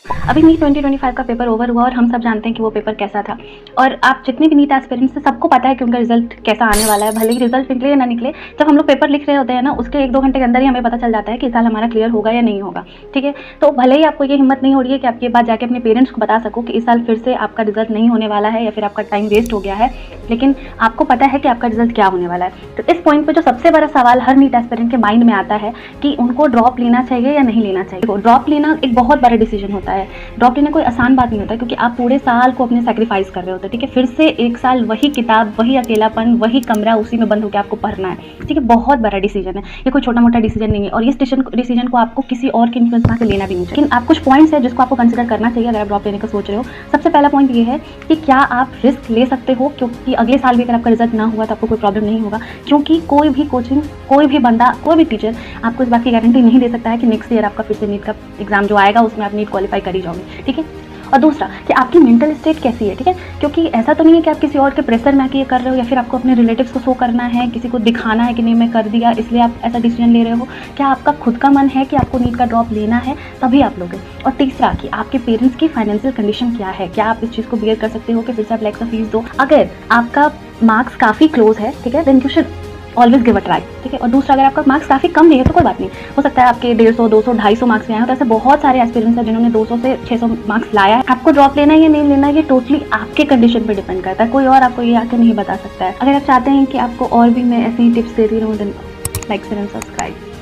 अभी नीट 2025 का paper over हुआ और हम सब जानते हैं कि वो पेपर कैसा था। और आप जितने भी नीट एस्पिरेंट्स हैं सबको पता है कि उनका रिजल्ट कैसा आने वाला है, भले ही रिजल्ट निकले या ना निकले। जब हम लोग पेपर लिख रहे होते हैं ना, उसके 1-2 घंटे के अंदर ही हमें पता चल जाता है कि इस साल हमारा क्लियर होगा या नहीं होगा। ठीक है, तो भले ही आपको ये हिम्मत नहीं हो रही है कि आप ये बात जाके अपने पेरेंट्स को बता सको कि इस साल फिर से आपका रिजल्ट नहीं होने वाला है या फिर आपका टाइम वेस्ट हो गया है, लेकिन आपको पता है कि आपका रिजल्ट क्या होने वाला है। तो इस पॉइंट पे जो सबसे बड़ा सवाल हर नीट एस्पिरेंट के माइंड में आता है कि उनको ड्रॉप लेना चाहिए या नहीं लेना चाहिए। ड्रॉप लेना एक बहुत बड़ा डिसीजन होता है। ड्रॉप लेना कोई आसान बात नहीं होता, क्योंकि आप पूरे साल को अपने सेक्रीफाइस कर रहे होते हैं। ठीक है, फिर से एक साल वही किताब, वही अकेलापन, वही कमरा, उसी में बंद होकर आपको पढ़ना है। ठीक है, बहुत बड़ा डिसीजन है, ये कोई छोटा मोटा डिसीजन नहीं है। और इस डिसीजन को आपको किसी और के इन्फ्लुएंस में लेना भी नहीं चाहिए। लेकिन आप कुछ पॉइंट्स है जिसको आपको कंसिडर करना चाहिए अगर आप ड्रॉप लेने का सोच रहे हो। सबसे पहला पॉइंट ये है कि क्या आप रिस्क ले सकते हो, क्योंकि अगले साल भी अगर आपका रिजल्ट ना हुआ तो आपको कोई प्रॉब्लम नहीं होगा। क्योंकि कोई भी कोचिंग, कोई भी बंदा, कोई भी टीचर आपको इस बात की गारंटी नहीं दे सकता है कि नेक्स्ट ईयर आपका फिर से नीट का एग्जाम जो आएगा उसमें आप नीट क्वालिफाई कर ही जाओगे। ठीक है, और दूसरा कि आपकी मेंटल स्टेट कैसी है। ठीक है, क्योंकि ऐसा तो नहीं है कि आप किसी और के प्रेशर में आके ये कर रहे हो या फिर आपको अपने रिलेटिव्स को शो करना है, किसी को दिखाना है कि नहीं मैं कर दिया इसलिए आप ऐसा डिसीजन ले रहे हो। क्या आपका खुद का मन है कि आपको नीट का ड्रॉप लेना है, तभी आप लोगे। और तीसरा कि आपके पेरेंट्स की फाइनेंशियल कंडीशन क्या है, क्या आप इस चीज़ को बियर कर सकते हो कि फिर से आप लाइक सा फीस दो। अगर आपका मार्क्स काफ़ी क्लोज है, ठीक है, then you should always give a try. ठीक है, और दूसरा अगर आपका मार्क्स काफ़ी कम नहीं है तो कोई बात नहीं, हो सकता है आपके 150, 200, 250 मार्क्स में आए हो। तो ऐसे बहुत सारे एस्पिरेंट्स हैं जिन्होंने 200 से 600 मार्क्स लाया है। आपको ड्रॉप लेना है या नहीं लेना है, ये टोटली आपके कंडीशन पे डिपेंड करता है, कोई और आपको ये आके नहीं बता सकता है। अगर आप चाहते हैं कि आपको और भी मैं ऐसी टिप्स देती रहूँ, then like share and subscribe.